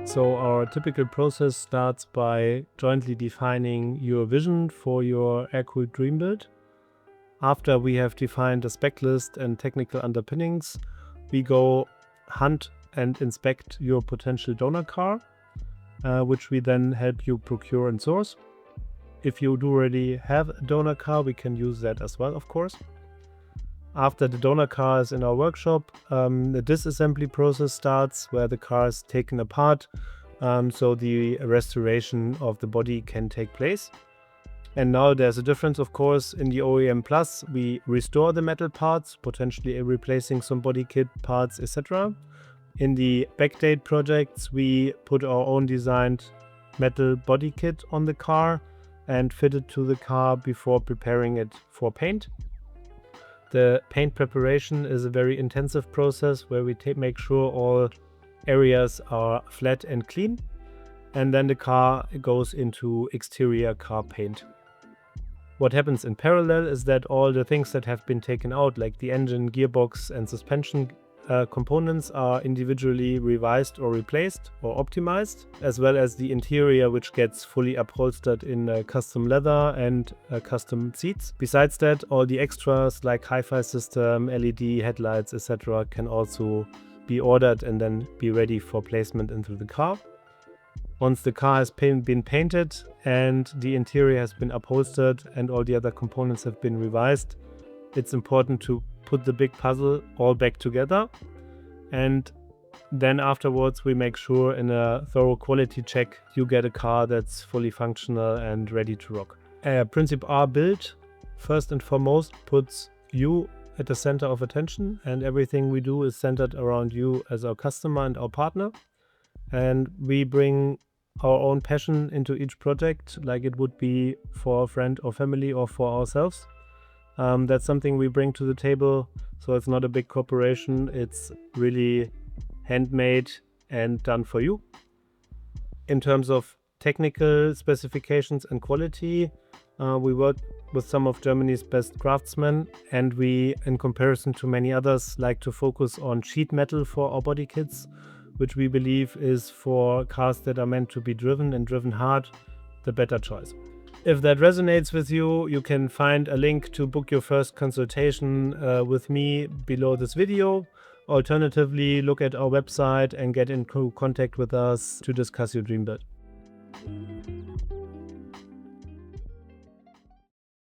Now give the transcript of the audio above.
So our typical process starts by jointly defining your vision for your air-cooled dream build. After we have defined a spec list and technical underpinnings, we go hunt and inspect your potential donor car, which we then help you procure and source. If you do already have a donor car, we can use that as well, of course. After the donor car is in our workshop, the disassembly process starts where the car is taken apart, so the restoration of the body can take place. And now there's a difference, of course. In the OEM Plus, we restore the metal parts, potentially replacing some body kit parts, etc. In the Backdate projects, we put our own designed metal body kit on the car and fit it to the car before preparing it for paint. The paint preparation is a very intensive process where we make sure all areas are flat and clean, and then the car goes into exterior car paint. What happens in parallel is that all the things that have been taken out, like the engine, gearbox and suspension components, are individually revised or replaced or optimized, as well as the interior, which gets fully upholstered in custom leather and custom seats. Besides that, all the extras like hi-fi system, LED headlights, etc. can also be ordered and then be ready for placement into the car. Once the car has been painted and the interior has been upholstered and all the other components have been revised, it's important to put the big puzzle all back together, and then afterwards we make sure in a thorough quality check you get a car that's fully functional and ready to rock. A PrinzipR build, first and foremost, puts you at the center of attention, and everything we do is centered around you as our customer and our partner. And we bring our own passion into each project, like it would be for a friend or family or for ourselves. That's something we bring to the table, so it's not a big corporation, it's really handmade and done for you. In terms of technical specifications and quality, we work with some of Germany's best craftsmen, and we, in comparison to many others, like to focus on sheet metal for our body kits, which we believe is for cars that are meant to be driven and driven hard, the better choice. If that resonates with you, you can find a link to book your first consultation with me below this video. Alternatively, look at our website and get into contact with us to discuss your dream build.